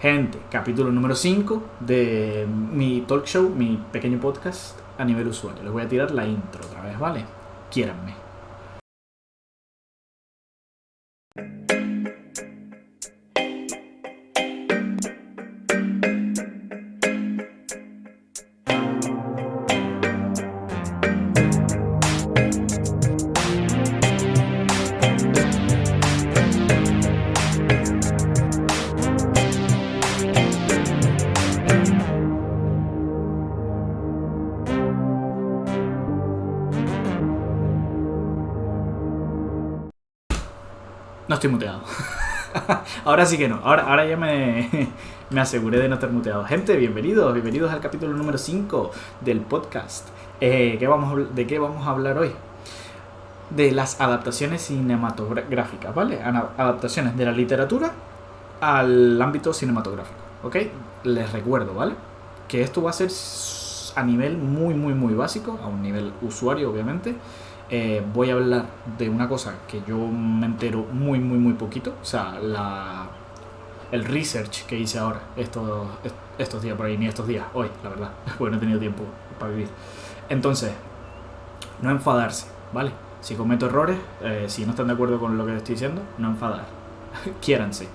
Gente, capítulo número 5 de mi talk show, mi pequeño podcast a nivel usuario. Les voy a tirar la intro otra vez, ¿vale? Quiéranme. No estoy muteado. Ahora sí que no. Ahora ya me aseguré de no estar muteado. Gente, bienvenidos al capítulo número 5 del podcast. ¿De qué vamos a hablar hoy? De las adaptaciones cinematográficas, ¿vale? Adaptaciones de la literatura al ámbito cinematográfico, ¿ok? Les recuerdo, ¿vale? Que esto va a ser a nivel muy básico, a un nivel usuario, obviamente. Voy a hablar de una cosa que yo me entero muy poquito. O sea, el research que hice ahora, estos días por ahí, ni estos días, hoy, la verdad, porque no he tenido tiempo para vivir. Entonces, no enfadarse, ¿vale? Si cometo errores, si no están de acuerdo con lo que estoy diciendo, no enfadar. Quiéranse.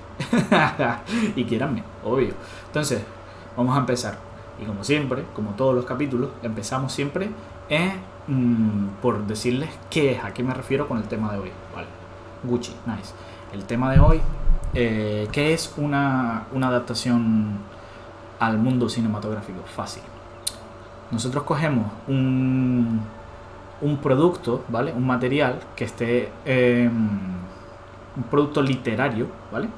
Y quiéranme, obvio. Entonces, vamos a empezar. Y como siempre, como todos los capítulos, empezamos siempre por decirles qué es, a qué me refiero con el tema de hoy. Vale, Gucci, nice. El tema de hoy, ¿qué es una adaptación al mundo cinematográfico? Fácil. Nosotros cogemos un producto, ¿vale? Un material que esté, un producto literario, ¿vale?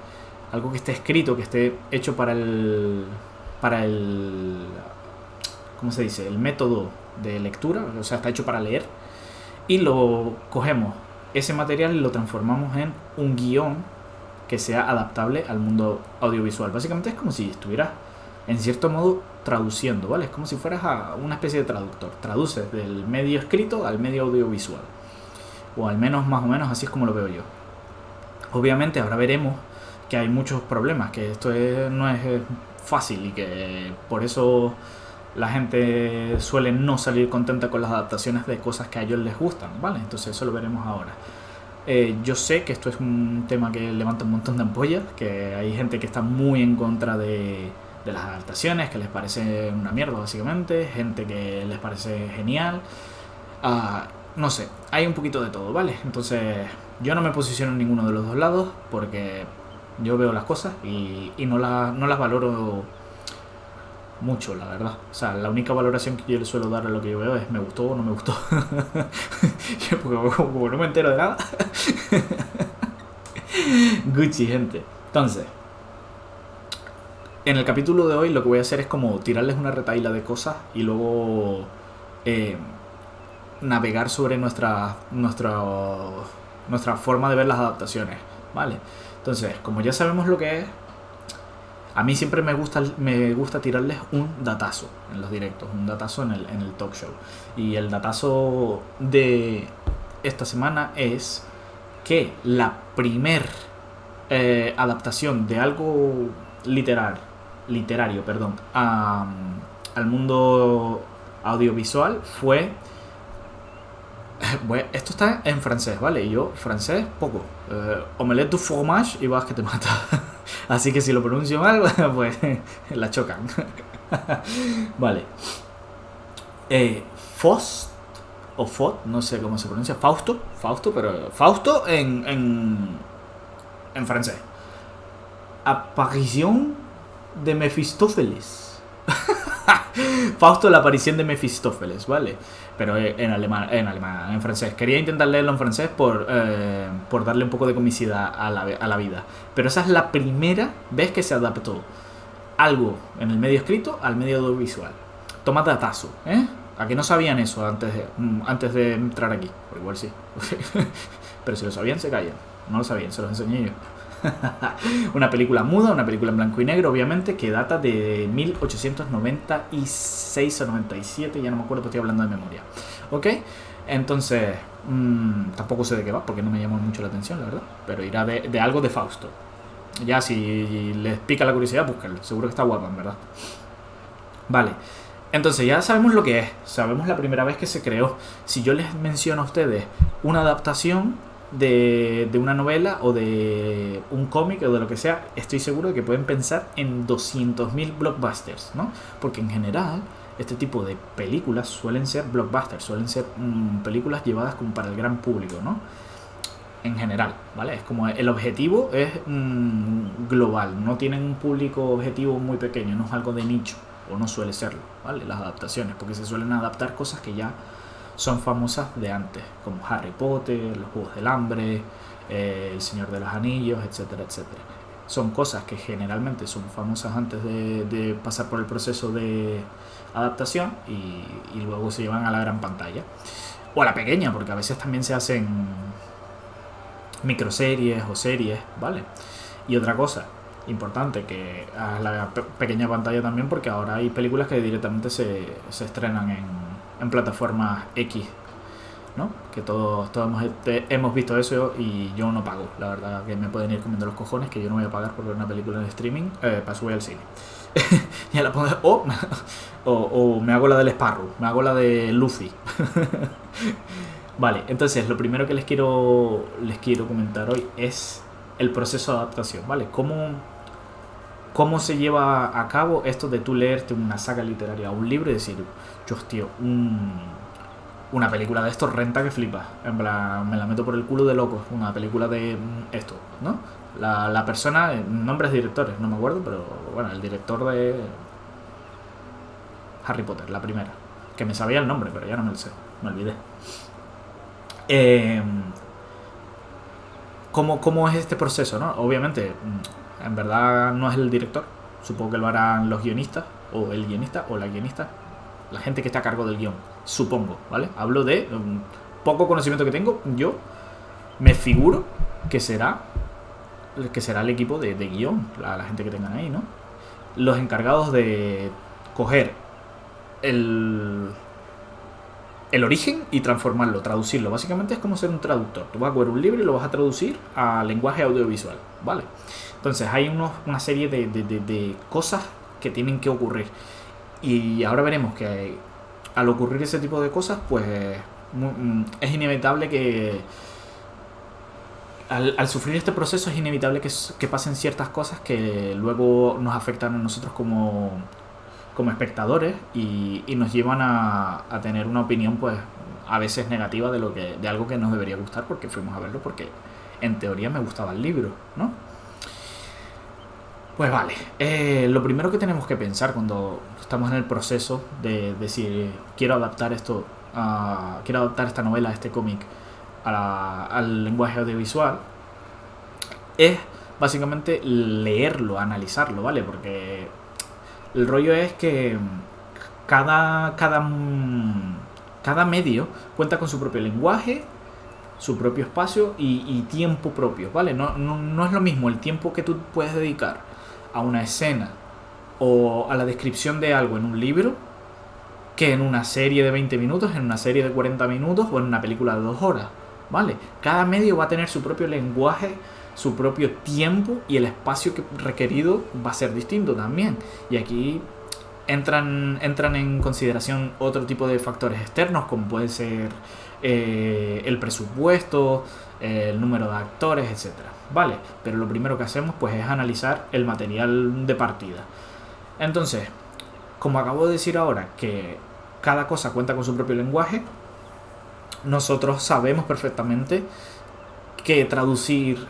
Algo que esté escrito, que esté hecho para el ¿cómo se dice? El método de lectura, o sea, está hecho para leer, y lo cogemos ese material y lo transformamos en un guión que sea adaptable al mundo audiovisual. Básicamente es como si estuvieras, en cierto modo, traduciendo, ¿vale? Es como si fueras a una especie de traductor. Traduces del medio escrito al medio audiovisual, o al menos más o menos así es como lo veo yo. Obviamente ahora veremos que hay muchos problemas, que esto no es fácil y que por eso la gente suele no salir contenta con las adaptaciones de cosas que a ellos les gustan, ¿vale? Entonces eso lo veremos ahora. Yo sé que esto es un tema que levanta un montón de ampollas, que hay gente que está muy en contra de las adaptaciones, que les parece una mierda básicamente, gente que les parece genial, no sé, hay un poquito de todo, ¿vale? Entonces yo no me posiciono en ninguno de los dos lados porque yo veo las cosas y no las valoro mucho, la verdad. O sea, la única valoración que yo le suelo dar a lo que yo veo es me gustó o no me gustó. Porque como no me entero de nada. Gucci, gente. Entonces, en el capítulo de hoy lo que voy a hacer es como tirarles una retahíla de cosas y luego navegar sobre nuestra forma de ver las adaptaciones, ¿vale? Entonces, como ya sabemos lo que es, a mí siempre me gusta tirarles un datazo en los directos, un datazo en el talk show. Y el datazo de esta semana es que la primer adaptación de algo literario, al mundo audiovisual fue... Bueno, esto está en francés, ¿vale? Y yo, francés, poco. Omelette du fromage y vas que te mata. Así que si lo pronuncio mal, pues la chocan. Vale. Faust, o Fot, no sé cómo se pronuncia. Fausto, pero Fausto en francés. Aparición de Mefistófeles. Fausto, la aparición de Mefistófeles, ¿vale? Pero en francés. Quería intentar leerlo en francés por darle un poco de comicidad a la vida. Pero esa es la primera vez que se adaptó algo en el medio escrito al medio audiovisual. Toma datazo, ¿eh? ¿A que no sabían eso antes de entrar aquí? Por igual sí. Pero si lo sabían, se callan. No lo sabían, se los enseñé yo. Una película muda, una película en blanco y negro, obviamente, que data de 1896 o 97, ya no me acuerdo, estoy hablando de memoria. ¿Ok? Entonces, tampoco sé de qué va, porque no me llamó mucho la atención, la verdad, pero irá de algo de Fausto. Ya si les pica la curiosidad, búsquenlo. Seguro que está guapa, en verdad. Vale. Entonces ya sabemos lo que es. Sabemos la primera vez que se creó. Si yo les menciono a ustedes una adaptación de una novela o de un cómic o de lo que sea, estoy seguro de que pueden pensar en 200.000 blockbusters, ¿no? Porque en general este tipo de películas suelen ser blockbusters, suelen ser películas llevadas como para el gran público, ¿no? En general, ¿vale? Es como el objetivo es global, no tienen un público objetivo muy pequeño, no es algo de nicho, o no suele serlo, ¿vale? Las adaptaciones, porque se suelen adaptar cosas que ya son famosas de antes, como Harry Potter, los Juegos del Hambre, El Señor de los Anillos, etcétera, etcétera. Son cosas que generalmente son famosas antes de pasar por el proceso de adaptación y luego se llevan a la gran pantalla. O a la pequeña, porque a veces también se hacen microseries o series, ¿vale? Y otra cosa importante, que a la pequeña pantalla también, porque ahora hay películas que directamente se estrenan en plataformas X, ¿no? Que todos hemos visto eso y yo no pago, la verdad, que me pueden ir comiendo los cojones, que yo no voy a pagar por ver una película en streaming para subir al cine. Ya la pongo, o me hago la del Sparrow, me hago la de Luffy. Vale, entonces lo primero que les quiero comentar hoy es el proceso de adaptación, ¿vale? ¿Cómo se lleva a cabo esto de tú leerte una saga literaria, un libro y decir, yo, tío, una película de esto renta que flipas? En plan, me la meto por el culo de locos, una película de esto, ¿no? La persona, nombres de directores, no me acuerdo, pero bueno, el director de Harry Potter, la primera, que me sabía el nombre, pero ya no me lo sé, me olvidé. ¿Cómo es este proceso, ¿no? Obviamente, en verdad no es el director, supongo que lo harán los guionistas, o el guionista, o la guionista, la gente que está a cargo del guión, supongo, ¿vale? Hablo de poco conocimiento que tengo, yo me figuro que será el equipo de guión, la gente que tengan ahí, ¿no? Los encargados de coger el origen y transformarlo, traducirlo. Básicamente es como ser un traductor. Tú vas a coger un libro y lo vas a traducir a lenguaje audiovisual, ¿vale? Entonces hay una serie de cosas que tienen que ocurrir. Y ahora veremos que al ocurrir ese tipo de cosas, pues es inevitable que al sufrir este proceso es inevitable que pasen ciertas cosas que luego nos afectan a nosotros como espectadores y nos llevan a tener una opinión, pues a veces negativa de algo que nos debería gustar porque fuimos a verlo porque en teoría me gustaba el libro, ¿no? Pues vale, lo primero que tenemos que pensar cuando estamos en el proceso de decir quiero adaptar esta novela, este cómic al lenguaje audiovisual, es básicamente leerlo, analizarlo, ¿vale? Porque el rollo es que cada medio cuenta con su propio lenguaje, su propio espacio y tiempo propio, ¿vale? No es lo mismo el tiempo que tú puedes dedicar a una escena o a la descripción de algo en un libro que en una serie de 20 minutos, en una serie de 40 minutos o en una película de 2 horas, ¿vale? Cada medio va a tener su propio lenguaje, su propio tiempo y el espacio requerido va a ser distinto también. Y aquí entran en consideración otro tipo de factores externos, como puede ser el presupuesto, el número de actores, etcétera, ¿vale? Pero lo primero que hacemos pues es analizar el material de partida. Entonces, como acabo de decir ahora que cada cosa cuenta con su propio lenguaje, nosotros sabemos perfectamente que traducir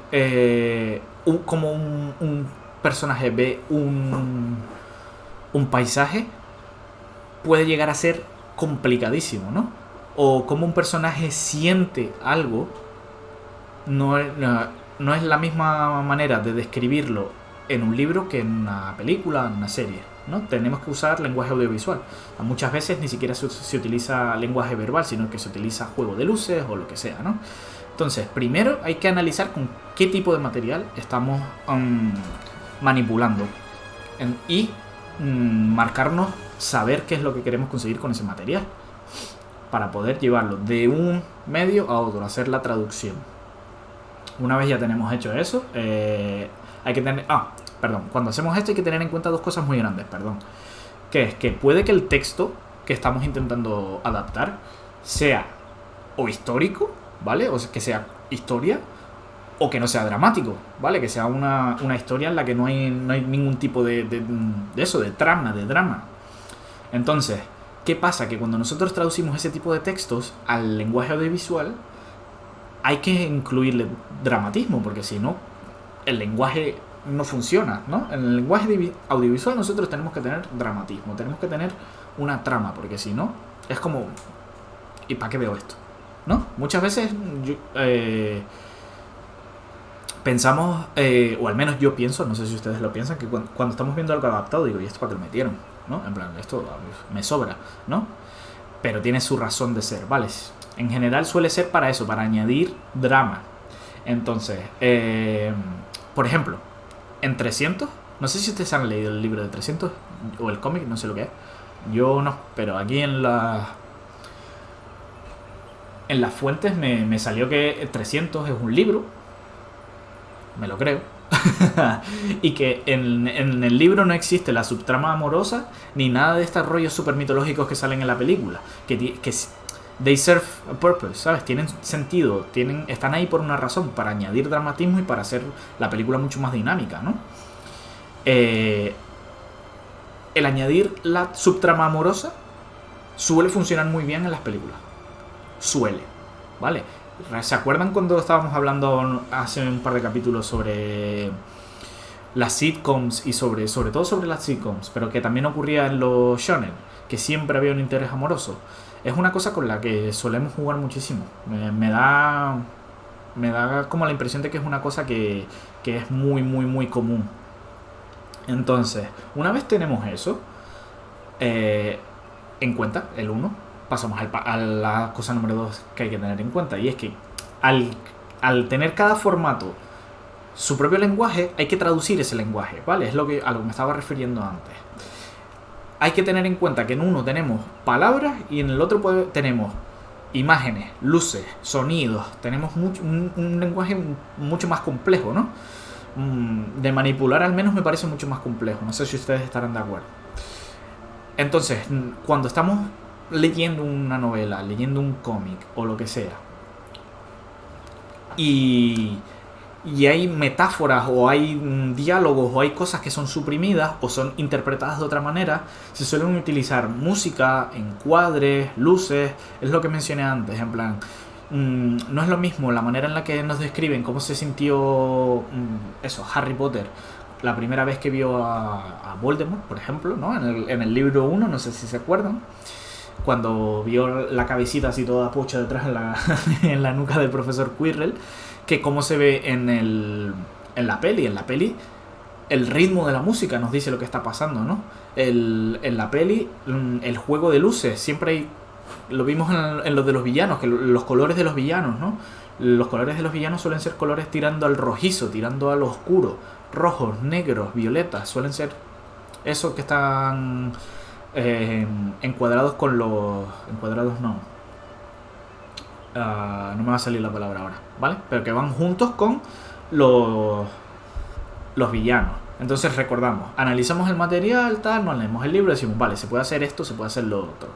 como un personaje ve un paisaje puede llegar a ser complicadísimo, ¿no? O como un personaje siente algo no es la misma manera de describirlo en un libro que en una película, en una serie, ¿no? Tenemos que usar lenguaje audiovisual. Muchas veces ni siquiera se utiliza lenguaje verbal, sino que se utiliza juego de luces o lo que sea, ¿no? Entonces, primero hay que analizar con qué tipo de material estamos manipulando y marcarnos, saber qué es lo que queremos conseguir con ese material para poder llevarlo de un medio a otro, hacer la traducción. Una vez ya tenemos hecho eso, hay que tener... cuando hacemos esto hay que tener en cuenta dos cosas muy grandes, que es que puede que el texto que estamos intentando adaptar sea o histórico, ¿vale? O que sea historia, o que no sea dramático, ¿vale? Que sea una historia en la que no hay ningún tipo de trama, de drama. Entonces, ¿qué pasa? Que cuando nosotros traducimos ese tipo de textos al lenguaje audiovisual, hay que incluirle dramatismo, porque si no, el lenguaje no funciona, ¿no? En el lenguaje audiovisual nosotros tenemos que tener dramatismo, tenemos que tener una trama, porque si no, es como... ¿y para qué veo esto? ¿No? Muchas veces pensamos, o al menos yo pienso, no sé si ustedes lo piensan, que cuando estamos viendo algo adaptado, digo, ¿y esto para qué lo metieron? ¿No? En plan, esto me sobra, ¿no? Pero tiene su razón de ser, ¿vale? En general suele ser para eso, para añadir drama. Entonces, por ejemplo, en 300, no sé si ustedes han leído el libro de 300 o el cómic, no sé lo que es. Yo no, pero aquí en las fuentes me salió que 300 es un libro, me lo creo, y que en el libro no existe la subtrama amorosa ni nada de estos rollos super mitológicos que salen en la película, que they serve a purpose, ¿sabes? Tienen sentido, están ahí por una razón, para añadir dramatismo y para hacer la película mucho más dinámica, ¿no? El añadir la subtrama amorosa suele funcionar muy bien en las películas. Suele, ¿vale? ¿Se acuerdan cuando estábamos hablando hace un par de capítulos sobre las sitcoms y sobre todo sobre las sitcoms, pero que también ocurría en los shonen, que siempre había un interés amoroso? Es una cosa con la que solemos jugar muchísimo. Me da como la impresión de que es una cosa que es muy, muy, muy común. Entonces, una vez tenemos eso en cuenta, el 1, pasamos a la cosa número 2 que hay que tener en cuenta, y es que al tener cada formato su propio lenguaje, hay que traducir ese lenguaje, ¿vale? Es a lo que me estaba refiriendo antes. Hay que tener en cuenta que en uno tenemos palabras y en el otro tenemos imágenes, luces, sonidos. Tenemos un lenguaje mucho más complejo, ¿no? De manipular al menos me parece mucho más complejo. No sé si ustedes estarán de acuerdo. Entonces, cuando estamos leyendo una novela, leyendo un cómic o lo que sea, y hay metáforas o hay diálogos o hay cosas que son suprimidas o son interpretadas de otra manera, se suelen utilizar música, encuadres, luces. Es lo que mencioné antes, en plan, no es lo mismo la manera en la que nos describen cómo se sintió Harry Potter la primera vez que vio a Voldemort, por ejemplo, ¿no? En el libro 1, no sé si se acuerdan, cuando vio la cabecita así toda pocha detrás en la nuca del profesor Quirrell, que cómo se ve en la peli. En la peli el ritmo de la música nos dice lo que está pasando, ¿no? En la peli el juego de luces, siempre hay, lo vimos en lo de los villanos, que los colores de los villanos, ¿no? Los colores de los villanos suelen ser colores tirando al rojizo, tirando a lo oscuro, rojos, negros, violetas, suelen ser esos que están encuadrados con los... encuadrados no. No me va a salir la palabra ahora, ¿vale? Pero que van juntos con los villanos. Entonces recordamos, analizamos el material, tal, nos leemos el libro y decimos, vale, se puede hacer esto, se puede hacer lo otro.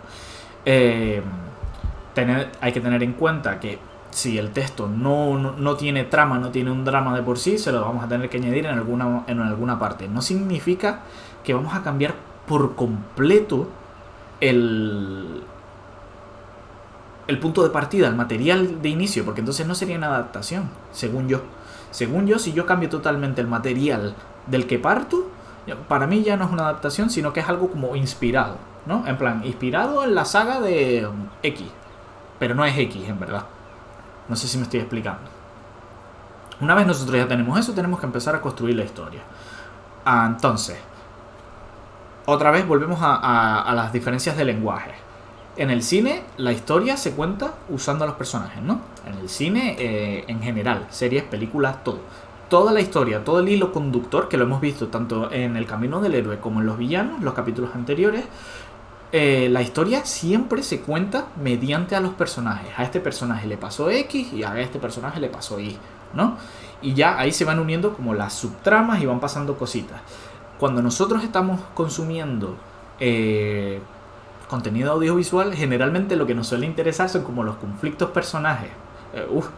Hay que tener en cuenta que si el texto no tiene trama, no tiene un drama de por sí, se lo vamos a tener que añadir en alguna parte. No significa que vamos a cambiar por completo el punto de partida, el material de inicio, porque entonces no sería una adaptación, según yo. Según yo, si yo cambio totalmente el material del que parto, para mí ya no es una adaptación, sino que es algo como inspirado, ¿no? En plan, inspirado en la saga de X, pero no es X en verdad. No sé si me estoy explicando. Una vez nosotros ya tenemos eso, tenemos que empezar a construir la historia. Entonces, otra vez volvemos a las diferencias de lenguaje. En el cine, la historia se cuenta usando a los personajes, ¿no? En el cine, en general, series, películas, todo. Toda la historia, todo el hilo conductor, que lo hemos visto tanto en El Camino del Héroe como en Los Villanos, los capítulos anteriores, la historia siempre se cuenta mediante a los personajes. A este personaje le pasó X y a este personaje le pasó Y, ¿no? Y ya ahí se van uniendo como las subtramas y van pasando cositas. Cuando nosotros estamos consumiendo contenido audiovisual, generalmente lo que nos suele interesar son como los conflictos personajes.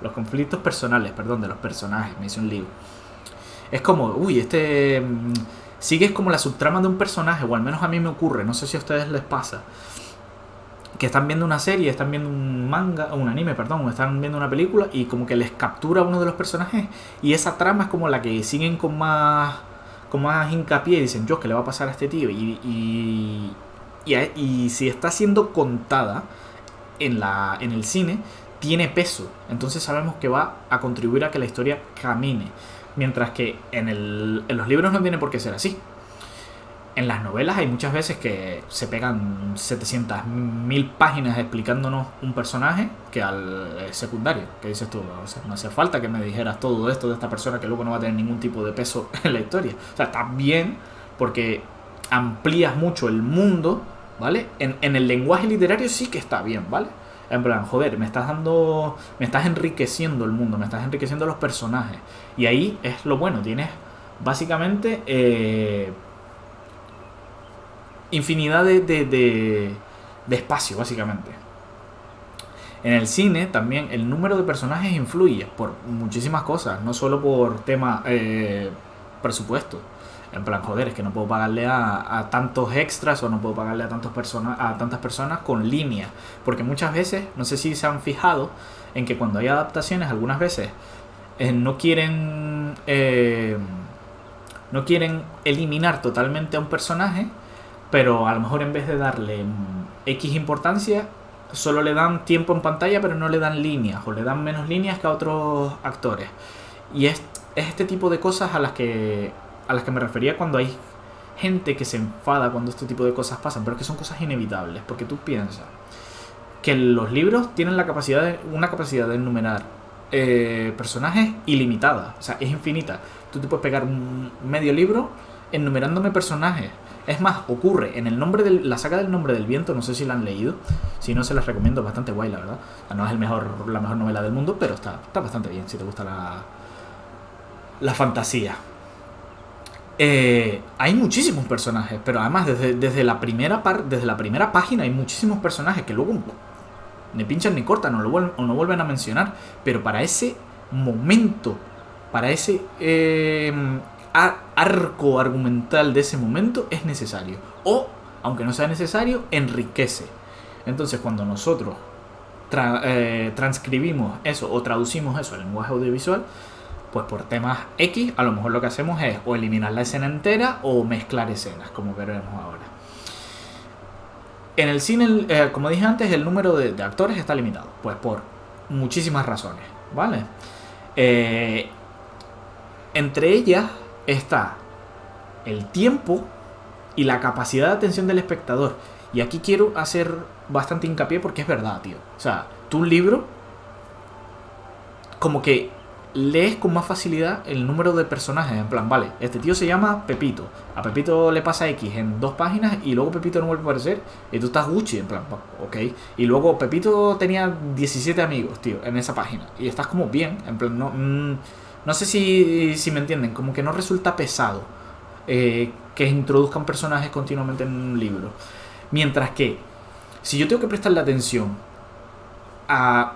Los conflictos personales, perdón, de los personajes, me hice un lío. Es como, sigues como la subtrama de un personaje, o al menos a mí me ocurre, no sé si a ustedes les pasa, que están viendo una serie, están viendo un manga, o un anime, perdón, o están viendo una película y como que les captura uno de los personajes y esa trama es como la que siguen con más hincapié y dicen, ¿qué le va a pasar a este tío? Y si está siendo contada en el cine, tiene peso, entonces sabemos que va a contribuir a que la historia camine, mientras que en los libros no tiene por qué ser así. En las novelas hay muchas veces que se pegan 700.000 páginas explicándonos un personaje que al secundario, que dices tú, o sea, no hace falta que me dijeras todo esto de esta persona que luego no va a tener ningún tipo de peso en la historia. O sea, está bien porque amplías mucho el mundo, ¿vale? En el lenguaje literario sí que está bien, ¿vale? En plan, joder, me estás enriqueciendo el mundo, me estás enriqueciendo los personajes. Y ahí es lo bueno, tienes básicamente infinidad de espacio, básicamente. En el cine también el número de personajes influye por muchísimas cosas, no solo por tema presupuesto. En plan, joder, es que no puedo pagarle a tantos extras o no puedo pagarle a tantas personas con línea. Porque muchas veces, no sé si se han fijado en que cuando hay adaptaciones, algunas veces no quieren eliminar totalmente a un personaje, pero a lo mejor en vez de darle X importancia, solo le dan tiempo en pantalla, pero no le dan líneas, o le dan menos líneas que a otros actores. Y es este tipo de cosas a las que me refería cuando hay gente que se enfada cuando este tipo de cosas pasan, pero que son cosas inevitables, porque tú piensas que los libros tienen una capacidad de enumerar personajes ilimitada, o sea, es infinita. Tú te puedes pegar un medio libro enumerándome personajes. Es más, ocurre en la saga del Nombre del Viento, no sé si la han leído, si no se las recomiendo, es bastante guay, la verdad. No es la mejor novela del mundo, pero está bastante bien si te gusta la fantasía. Hay muchísimos personajes, pero además desde la primera página hay muchísimos personajes que luego ni pinchan ni cortan o no vuelven a mencionar, pero para ese momento, para ese arco argumental de ese momento es necesario, o aunque no sea necesario, enriquece. Entonces cuando nosotros transcribimos eso o traducimos eso al lenguaje audiovisual, pues por temas X, a lo mejor lo que hacemos es o eliminar la escena entera o mezclar escenas, como veremos ahora. En el cine, como dije antes, el número de actores está limitado, pues por muchísimas razones, ¿vale? Entre ellas está el tiempo y la capacidad de atención del espectador. Y aquí quiero hacer bastante hincapié porque es verdad, tío. O sea, tú un libro, como que lees con más facilidad el número de personajes. En plan, vale, este tío se llama Pepito. A Pepito le pasa X en 2 páginas y luego Pepito no vuelve a aparecer. Y tú estás Gucci, en plan, ok. Y luego Pepito tenía 17 amigos, tío, en esa página. Y estás como bien, en plan, no sé si me entienden, como que no resulta pesado que introduzcan personajes continuamente en un libro. Mientras que, si yo tengo que prestarle atención a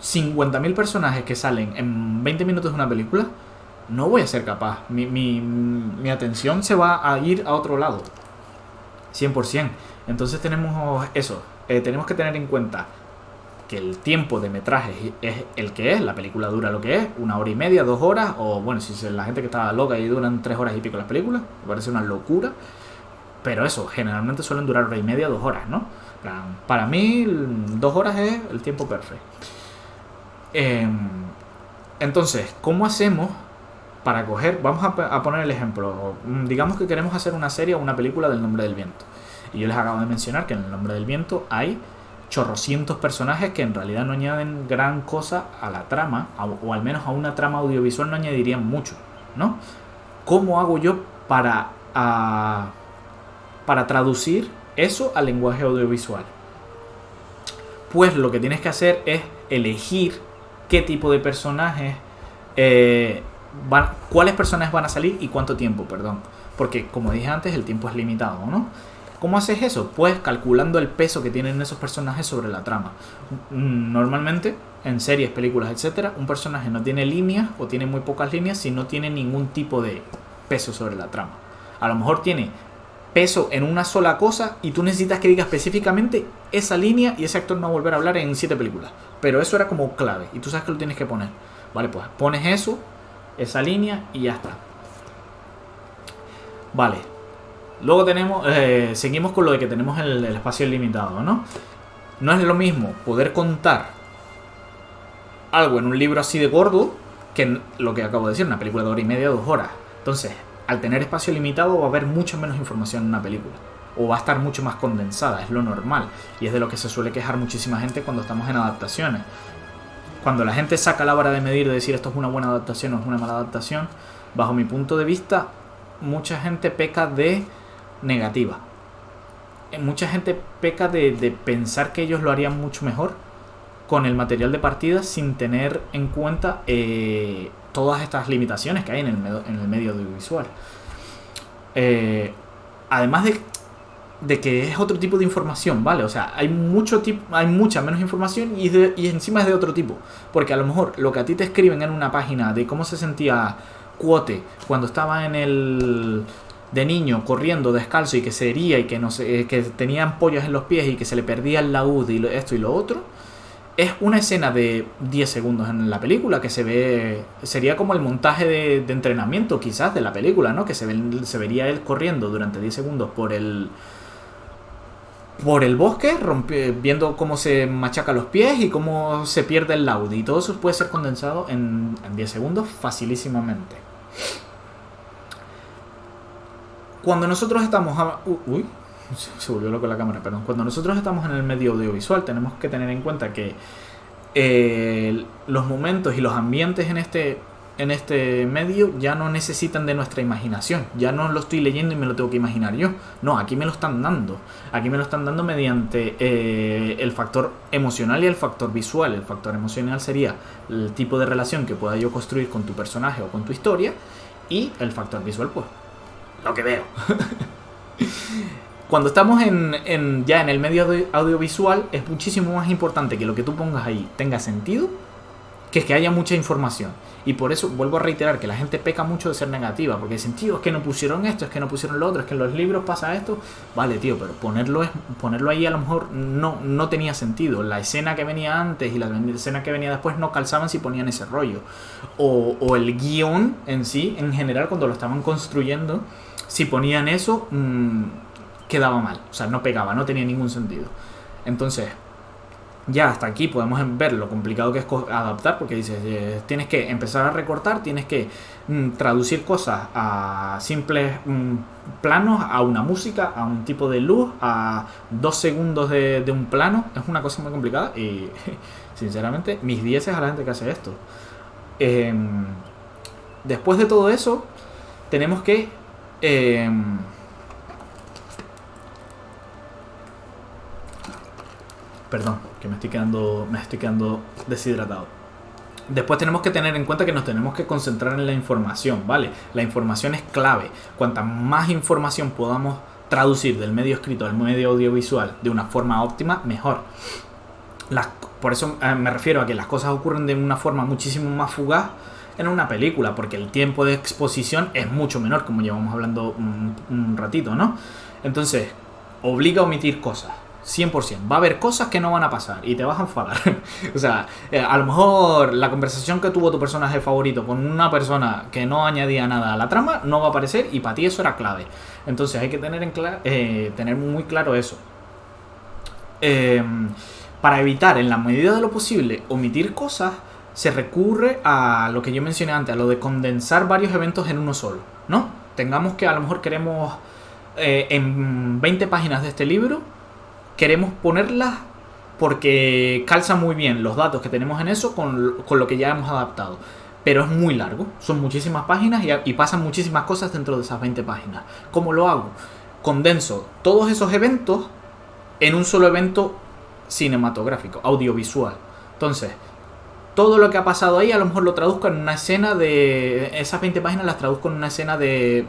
50.000 personajes que salen en 20 minutos de una película, no voy a ser capaz. Mi atención se va a ir a otro lado, 100%. Entonces tenemos eso, tenemos que tener en cuenta que el tiempo de metraje es el que es, la película dura lo que es, 1 hora y media, 2 horas, o bueno, si es la gente que está loca y duran 3 horas y pico las películas, me parece una locura, pero eso, generalmente suelen durar 1 hora y media, 2 horas, ¿no? Para mí 2 horas es el tiempo perfecto. Entonces, ¿cómo hacemos para coger? Vamos a poner el ejemplo, digamos que queremos hacer una serie o una película del Nombre del Viento, y yo les acabo de mencionar que en el Nombre del Viento hay chorrocientos personajes que en realidad no añaden gran cosa a la trama, o al menos a una trama audiovisual no añadirían mucho, ¿no? ¿Cómo hago yo para traducir eso al lenguaje audiovisual? Pues lo que tienes que hacer es elegir qué tipo de personajes cuáles personajes van a salir y cuánto tiempo, perdón. Porque, como dije antes, el tiempo es limitado, ¿no? ¿Cómo haces eso? Pues calculando el peso que tienen esos personajes sobre la trama. Normalmente, en series, películas, etcétera, un personaje no tiene líneas o tiene muy pocas líneas si no tiene ningún tipo de peso sobre la trama. A lo mejor tiene peso en una sola cosa y tú necesitas que diga específicamente esa línea y ese actor no va a volver a hablar en 7 películas. Pero eso era como clave y tú sabes que lo tienes que poner. Vale, pues pones eso, esa línea y ya está. Vale. Luego seguimos con lo de que tenemos el espacio limitado, ¿no? No es lo mismo poder contar algo en un libro así de gordo que lo que acabo de decir, una película de 1 hora y media, 2 horas. Entonces, al tener espacio limitado va a haber mucho menos información en una película. O va a estar mucho más condensada, es lo normal. Y es de lo que se suele quejar muchísima gente cuando estamos en adaptaciones. Cuando la gente saca la vara de medir de decir esto es una buena adaptación o es una mala adaptación, bajo mi punto de vista, mucha gente peca de negativa. Mucha gente peca de pensar que ellos lo harían mucho mejor con el material de partida sin tener en cuenta todas estas limitaciones que hay en el medio audiovisual. Además de que es otro tipo de información, ¿vale? O sea, hay mucha menos información y encima es de otro tipo. Porque a lo mejor lo que a ti te escriben en una página de cómo se sentía Quote cuando estaba de niño corriendo descalzo y que se hería y que que tenía ampollas en los pies y que se le perdía el laúd y esto y lo otro, es una escena de 10 segundos en la película que sería como el montaje de entrenamiento quizás de la película, ¿no? Que se vería él corriendo durante 10 segundos por el bosque, viendo cómo se machaca los pies y cómo se pierde el laúd, y todo eso puede ser condensado en 10 segundos facilísimamente. Cuando nosotros estamos se volvió loco la cámara, perdón. Cuando nosotros estamos en el medio audiovisual tenemos que tener en cuenta que los momentos y los ambientes en este medio ya no necesitan de nuestra imaginación. Ya no lo estoy leyendo y me lo tengo que imaginar yo. No, aquí me lo están dando. Aquí me lo están dando mediante el factor emocional y el factor visual. El factor emocional sería el tipo de relación que pueda yo construir con tu personaje o con tu historia. Y el factor visual, pues, lo que veo. Cuando estamos ya en el medio audiovisual, es muchísimo más importante que lo que tú pongas ahí tenga sentido que haya mucha información. Y por eso vuelvo a reiterar que la gente peca mucho de ser negativa, porque dicen, tío, es que no pusieron esto, es que no pusieron lo otro, es que en los libros pasa esto. Vale, tío, pero ponerlo ahí a lo mejor no tenía sentido. La escena que venía antes y la escena que venía después no calzaban si ponían ese rollo. O el guión en sí, en general, cuando lo estaban construyendo, si ponían eso, quedaba mal. O sea, no pegaba, no tenía ningún sentido. Entonces, ya hasta aquí podemos ver lo complicado que es adaptar, porque dices, tienes que empezar a recortar, tienes que traducir cosas a simples planos, a una música, a un tipo de luz, a 2 segundos de un plano. Es una cosa muy complicada y sinceramente mis 10 a la gente que hace esto. Después de todo eso tenemos que perdón, que me estoy quedando deshidratado. Después tenemos que tener en cuenta que nos tenemos que concentrar en la información, ¿vale? La información es clave. Cuanta más información podamos traducir del medio escrito al medio audiovisual de una forma óptima, mejor. Por eso me refiero a que las cosas ocurren de una forma muchísimo más fugaz en una película, porque el tiempo de exposición es mucho menor, como llevamos hablando un ratito, ¿no? Entonces, obliga a omitir cosas. 100%. Va a haber cosas que no van a pasar y te vas a enfadar. O sea, a lo mejor la conversación que tuvo tu personaje favorito con una persona que no añadía nada a la trama no va a aparecer, y para ti eso era clave. Entonces hay que tener muy claro eso. Para evitar, en la medida de lo posible, omitir cosas, se recurre a lo que yo mencioné antes, a lo de condensar varios eventos en uno solo, ¿no? Tengamos que a lo mejor queremos en 20 páginas de este libro, queremos ponerlas porque calza muy bien los datos que tenemos en eso con lo que ya hemos adaptado. Pero es muy largo, son muchísimas páginas y pasan muchísimas cosas dentro de esas 20 páginas. ¿Cómo lo hago? Condenso todos esos eventos en un solo evento cinematográfico, audiovisual. Entonces, todo lo que ha pasado ahí a lo mejor lo traduzco en una escena de... Esas 20 páginas las traduzco en una escena de...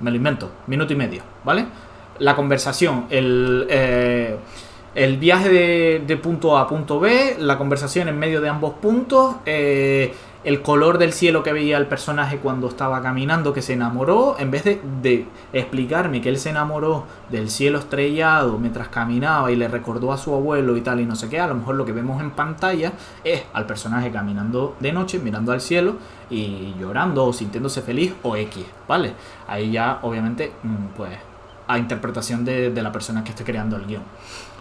Me lo invento, minuto y medio, ¿vale? La conversación, el viaje de punto A a punto B, la conversación en medio de ambos puntos, el color del cielo que veía el personaje cuando estaba caminando, que se enamoró, en vez de explicarme que él se enamoró del cielo estrellado mientras caminaba y le recordó a su abuelo y tal y no sé qué, a lo mejor lo que vemos en pantalla es al personaje caminando de noche, mirando al cielo y llorando o sintiéndose feliz o X, ¿vale? Ahí ya obviamente pues a interpretación de la persona que esté creando el guión.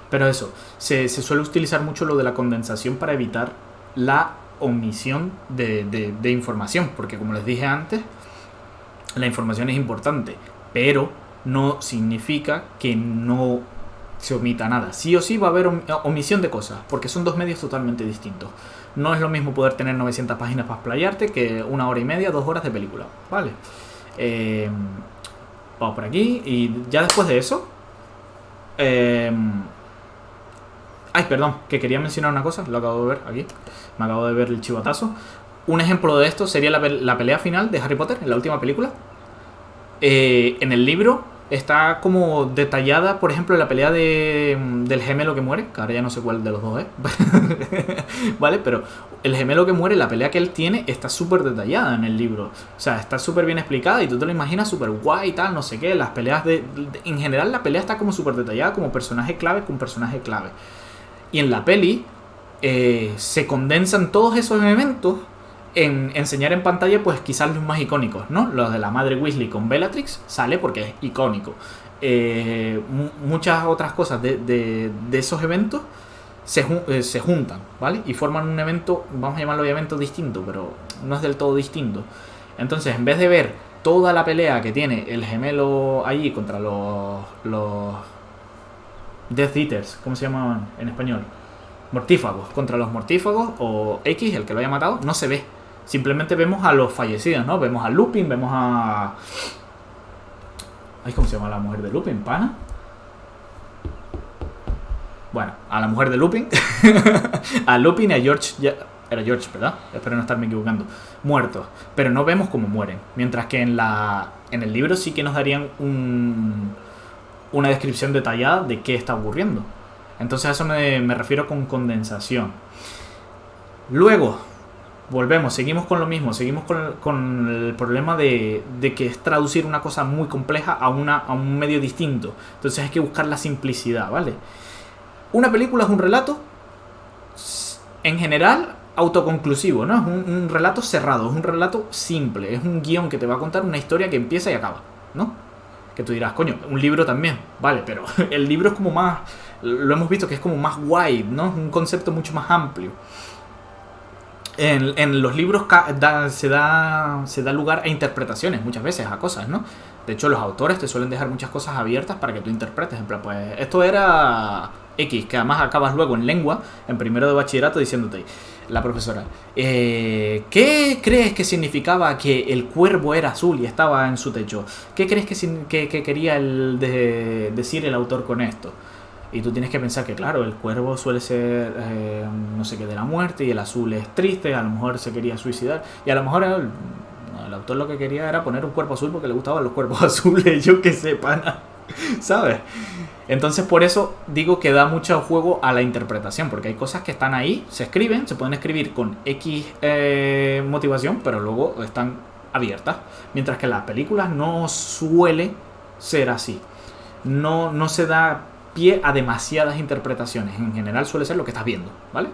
Pero eso, se suele utilizar mucho lo de la condensación para evitar la omisión de información, porque como les dije antes, la información es importante, pero no significa que no se omita nada. Sí o sí va a haber omisión de cosas, porque son dos medios totalmente distintos. No es lo mismo poder tener 900 páginas para explayarte que 1 hora y media, 2 horas de película, ¿vale? Vamos por aquí y ya después de eso... Ay, perdón, que quería mencionar una cosa, lo acabo de ver aquí. Me acabo de ver el chivatazo. Un ejemplo de esto sería la pelea final de Harry Potter, en la última película. En el libro está como detallada, por ejemplo, la pelea del gemelo que muere, que ahora ya no sé cuál de los dos es. ¿Vale? Pero el gemelo que muere, la pelea que él tiene, está súper detallada en el libro. O sea, está súper bien explicada y tú te lo imaginas súper guay y tal, no sé qué. Las peleas en general, la pelea está como súper detallada, como personaje clave con personaje clave. Y en la peli se condensan todos esos elementos en enseñar en pantalla pues quizás los más icónicos, ¿no? Los de la madre Weasley con Bellatrix sale porque es icónico. Muchas otras cosas de esos eventos se juntan, ¿vale? Y forman un evento, vamos a llamarlo evento distinto, pero no es del todo distinto. Entonces, en vez de ver toda la pelea que tiene el gemelo allí contra los Death Eaters, ¿cómo se llamaban en español? Mortífagos, contra los mortífagos o X, el que lo haya matado, no se ve. Simplemente vemos a los fallecidos, ¿no? Vemos a Lupin, vemos a... Ay, ¿cómo se llama la mujer de Lupin? ¿Pana? Bueno, a la mujer de Lupin. A Lupin y a George... Era George, ¿verdad? Espero no estarme equivocando. Muertos. Pero no vemos cómo mueren. Mientras que en el libro sí que nos darían una descripción detallada de qué está ocurriendo. Entonces a eso me refiero con condensación. Luego, volvemos, seguimos con lo mismo. Seguimos con el problema de que es traducir una cosa muy compleja a un medio distinto. Entonces hay que buscar la simplicidad, ¿vale? Una película es un relato, en general, autoconclusivo, ¿no? Es un relato cerrado, es un relato simple. Es un guión que te va a contar una historia que empieza y acaba, ¿no? Que tú dirás, coño, un libro también, vale, pero el libro es como más, lo hemos visto que es como más wide, ¿no? Es un concepto mucho más amplio. En los libros se da lugar a interpretaciones muchas veces, a cosas, ¿no? De hecho, los autores te suelen dejar muchas cosas abiertas para que tú interpretes. En plan, pues esto era X, que además acabas luego en lengua, en primero de bachillerato, diciéndote, la profesora, ¿qué crees que significaba que el cuervo era azul y estaba en su techo? ¿Qué crees que quería decir el autor con esto? Y tú tienes que pensar que, claro, el cuervo suele ser no sé qué de la muerte y el azul es triste, a lo mejor se quería suicidar y a lo mejor el autor lo que quería era poner un cuerpo azul porque le gustaban los cuerpos azules, yo que sepan, ¿sabes? Entonces por eso digo que da mucho juego a la interpretación, porque hay cosas que están ahí, se escriben, se pueden escribir con X motivación, pero luego están abiertas, mientras que en las películas no suele ser así, no se da pie a demasiadas interpretaciones, en general suele ser lo que estás viendo, ¿vale?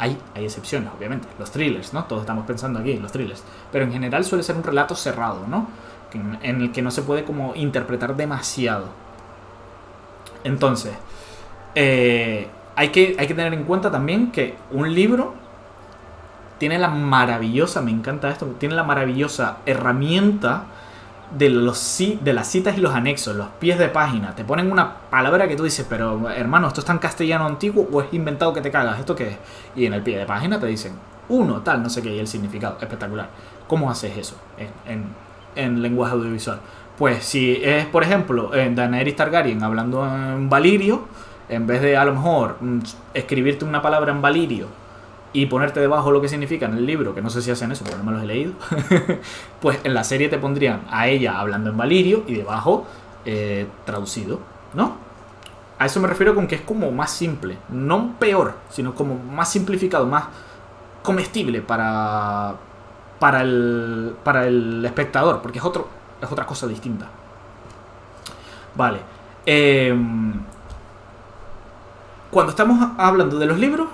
Hay excepciones, obviamente, los thrillers, ¿no? Todos estamos pensando aquí en los thrillers, pero en general suele ser un relato cerrado, ¿no? En el que no se puede como interpretar demasiado. Entonces, hay que tener en cuenta también que un libro tiene la maravillosa, me encanta esto, tiene la maravillosa herramienta de las citas y los anexos, los pies de página. Te ponen una palabra que tú dices, pero hermano, ¿esto está en castellano antiguo o es inventado que te cagas? ¿Esto qué es? Y en el pie de página te dicen uno, tal, no sé qué, y el significado. Espectacular. ¿Cómo haces eso en lenguaje audiovisual? Pues si es, por ejemplo, Daenerys Targaryen hablando en valirio, en vez de a lo mejor escribirte una palabra en valirio y ponerte debajo lo que significa en el libro, que no sé si hacen eso porque no me los he leído, pues en la serie te pondrían a ella hablando en valirio y debajo traducido, ¿no? A eso me refiero con que es como más simple, no peor, sino como más simplificado, más comestible para el espectador, porque es otra cosa distinta. Vale. Cuando estamos hablando de los libros,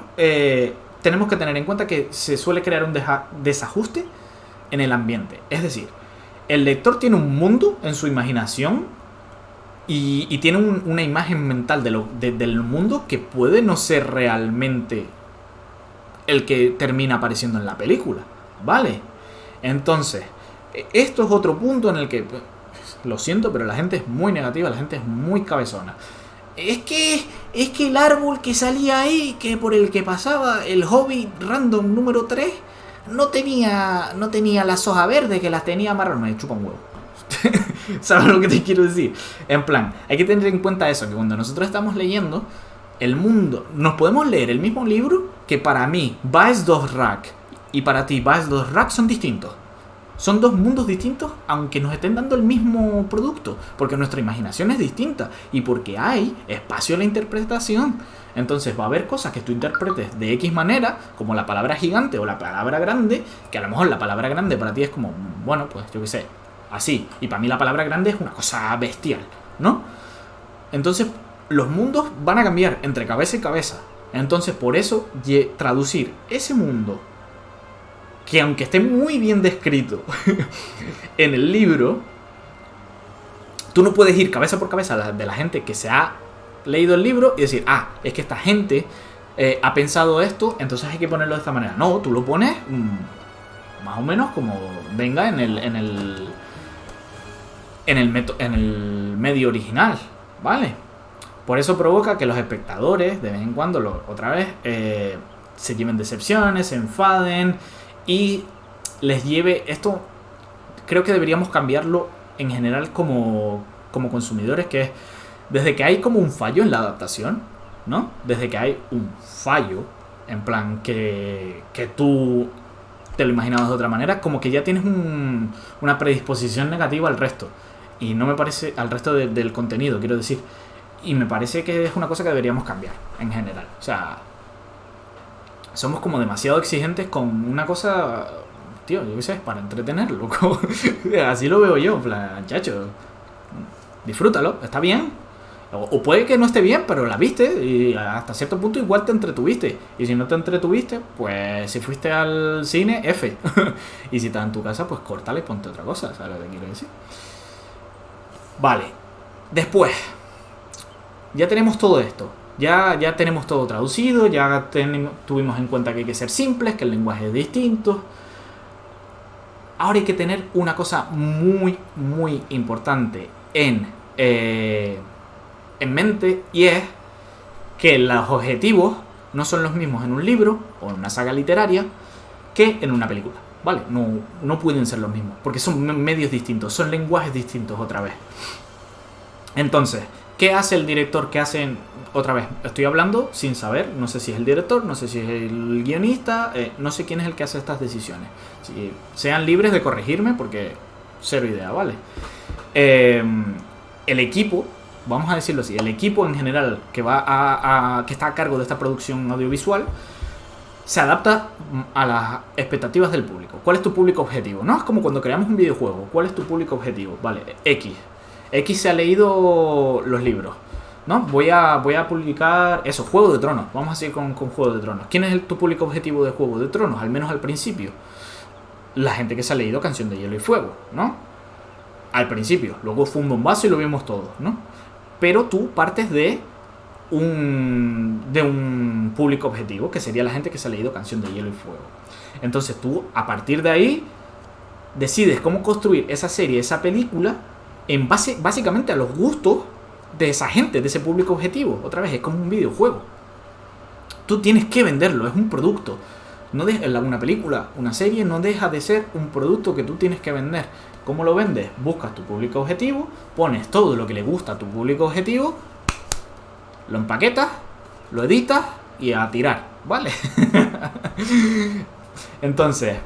tenemos que tener en cuenta que se suele crear un desajuste en el ambiente. Es decir, el lector tiene un mundo en su imaginación y tiene una imagen mental del mundo que puede no ser realmente el que termina apareciendo en la película, ¿vale? Entonces, esto es otro punto en el que, lo siento, pero la gente es muy negativa, la gente es muy cabezona. Es que el árbol que salía ahí, que por el que pasaba el Hobbit random número 3, no tenía las hojas verdes, que las tenía marrón. Me chupa un huevo. ¿Sabes lo que te quiero decir? En plan, hay que tener en cuenta eso, que cuando nosotros estamos leyendo el mundo, nos podemos leer el mismo libro que para mí Bas Dothraki y para ti Bas Dothraki son distintos. Son dos mundos distintos, aunque nos estén dando el mismo producto, porque nuestra imaginación es distinta y porque hay espacio a la interpretación. Entonces va a haber cosas que tú interpretes de X manera, como la palabra gigante o la palabra grande, que a lo mejor la palabra grande para ti es como, bueno, pues yo qué sé, así. Y para mí la palabra grande es una cosa bestial, ¿no? Entonces los mundos van a cambiar entre cabeza y cabeza. Entonces por eso traducir ese mundo, que aunque esté muy bien descrito en el libro, tú no puedes ir cabeza por cabeza de la gente que se ha leído el libro y decir, es que esta gente ha pensado esto, entonces hay que ponerlo de esta manera. No, tú lo pones más o menos como venga en el medio original, ¿vale? Por eso provoca que los espectadores, de vez en cuando, otra vez, se lleven decepciones, se enfaden y les lleve esto. Creo que deberíamos cambiarlo en general como consumidores, que es desde que hay como un fallo en la adaptación, ¿no? Desde que hay un fallo, en plan que tú te lo imaginabas de otra manera, como que ya tienes una predisposición negativa al resto. Y no me parece, al resto del contenido, quiero decir. Y me parece que es una cosa que deberíamos cambiar en general. O sea, somos como demasiado exigentes con una cosa, tío, yo qué sé, para entretenerlo. Así lo veo yo, en plan, chacho, disfrútalo, está bien. O puede que no esté bien, pero la viste y hasta cierto punto igual te entretuviste. Y si no te entretuviste, pues si fuiste al cine, F. Y si estás en tu casa, pues córtala y ponte otra cosa, ¿sabes lo que quiero decir? Vale, después, ya tenemos todo esto. Ya tenemos todo traducido, ya tuvimos en cuenta que hay que ser simples, que el lenguaje es distinto. Ahora hay que tener una cosa muy, muy importante en mente, y es que los objetivos no son los mismos en un libro o en una saga literaria que en una película, ¿vale? No pueden ser los mismos, porque son medios distintos, son lenguajes distintos otra vez. Entonces, ¿qué hace el director? ¿Qué hacen? Otra vez, estoy hablando sin saber, no sé si es el director, no sé si es el guionista, no sé quién es el que hace estas decisiones. Si sean libres de corregirme, porque cero idea, ¿vale? El equipo, vamos a decirlo así, el equipo en general que que está a cargo de esta producción audiovisual se adapta a las expectativas del público. ¿Cuál es tu público objetivo? No es como cuando creamos un videojuego. ¿Cuál es tu público objetivo? Vale, X se ha leído los libros, ¿no? Voy a publicar eso, Juego de Tronos. Vamos a seguir con Juego de Tronos. ¿Quién es tu público objetivo de Juego de Tronos? Al menos al principio. La gente que se ha leído Canción de Hielo y Fuego, ¿no? Al principio. Luego fue un bombazo y lo vimos todos, ¿no? Pero tú partes de un público objetivo, que sería la gente que se ha leído Canción de Hielo y Fuego. Entonces tú, a partir de ahí, decides cómo construir esa serie, esa película, en base básicamente a los gustos de esa gente, de ese público objetivo. Otra vez, es como un videojuego. Tú tienes que venderlo, es un producto. Una película, una serie no deja de ser un producto que tú tienes que vender. ¿Cómo lo vendes? Buscas tu público objetivo, pones todo lo que le gusta a tu público objetivo, lo empaquetas, lo editas y a tirar, ¿vale? Entonces,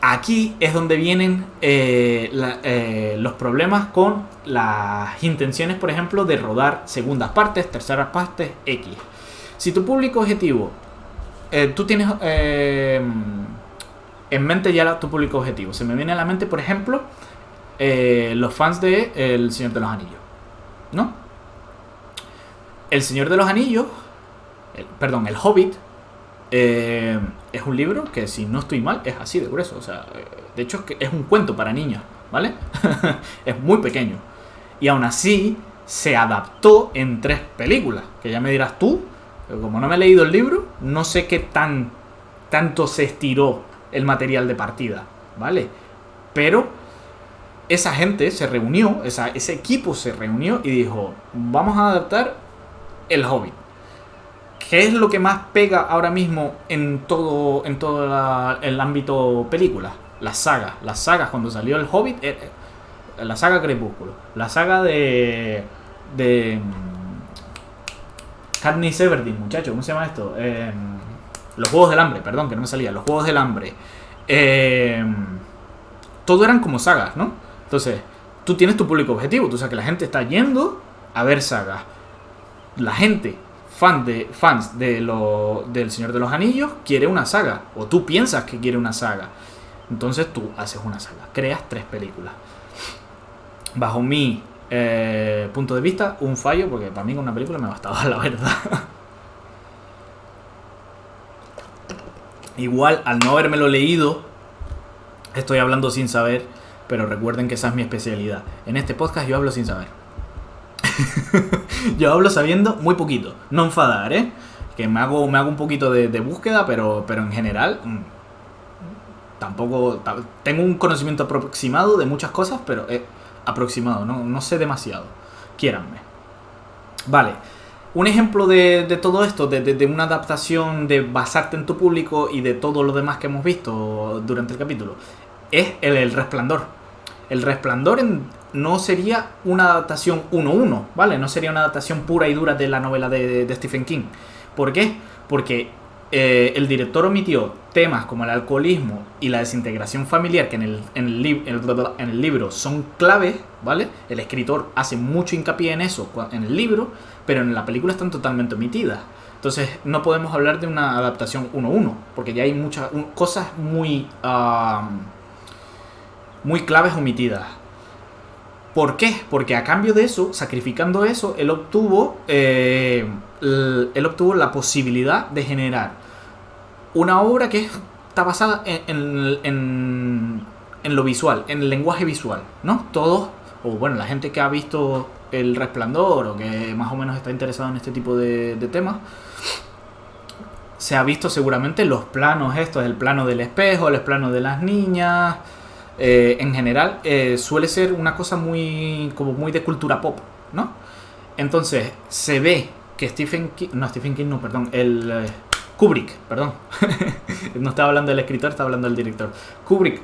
aquí es donde vienen los problemas con las intenciones, por ejemplo, de rodar segundas partes, terceras partes, X. Si tu público objetivo, tú tienes en mente ya tu público objetivo. Se me viene a la mente, por ejemplo, los fans de El Señor de los Anillos, ¿no? El Señor de los Anillos, El Hobbit, es un libro que, si no estoy mal, es así de grueso. O sea, de hecho es un cuento para niños, ¿vale? Es muy pequeño. Y aún así se adaptó en 3 películas. Que ya me dirás tú, pero como no me he leído el libro, no sé qué tanto se estiró el material de partida, ¿vale? Pero esa gente se reunió, ese equipo se reunió y dijo, vamos a adaptar El Hobbit. ¿Qué es lo que más pega ahora mismo en todo el ámbito película? Las sagas. Cuando salió El Hobbit, la saga Crepúsculo, la saga de Katniss Everdeen, muchacho, ¿cómo se llama esto? Los Juegos del Hambre, perdón, que no me salía. Los Juegos del Hambre. Todo eran como sagas, ¿no? Entonces, tú tienes tu público objetivo. Tú sabes que la gente está yendo a ver sagas. La gente, fans del Señor de los Anillos, quiere una saga. O tú piensas que quiere una saga. Entonces tú haces una saga. Creas 3 películas. Bajo mi punto de vista, un fallo, porque para mí con una película me bastaba, la verdad. Igual, al no habérmelo leído, estoy hablando sin saber, pero recuerden que esa es mi especialidad. En este podcast yo hablo sin saber. Yo hablo sabiendo muy poquito. No enfadar, ¿eh? Que me hago un poquito de búsqueda, pero en general tampoco... Tengo un conocimiento aproximado de muchas cosas, pero aproximado, no sé demasiado. Quiéranme. Vale. Un ejemplo de todo esto, de una adaptación, de basarte en tu público y de todo lo demás que hemos visto durante el capítulo, es el Resplandor. El Resplandor no sería una adaptación 1-1, ¿vale? No sería una adaptación pura y dura de la novela de Stephen King. ¿Por qué? Porque el director omitió temas como el alcoholismo y la desintegración familiar, que en el libro son claves, ¿vale? El escritor hace mucho hincapié en eso en el libro, pero en la película están totalmente omitidas. Entonces no podemos hablar de una adaptación 1-1, porque ya hay muchas cosas muy claves omitidas. ¿Por qué? Porque a cambio de eso, sacrificando eso, él obtuvo la posibilidad de generar una obra que está basada en lo visual, en el lenguaje visual, ¿no? Todos, o bueno, la gente que ha visto El Resplandor o que más o menos está interesado en este tipo de temas, se ha visto seguramente los planos estos, el plano del espejo, el plano de las niñas. En general suele ser una cosa muy de cultura pop, ¿no? Entonces se ve que Kubrick, perdón. No estaba hablando del escritor, estaba hablando del director. Kubrick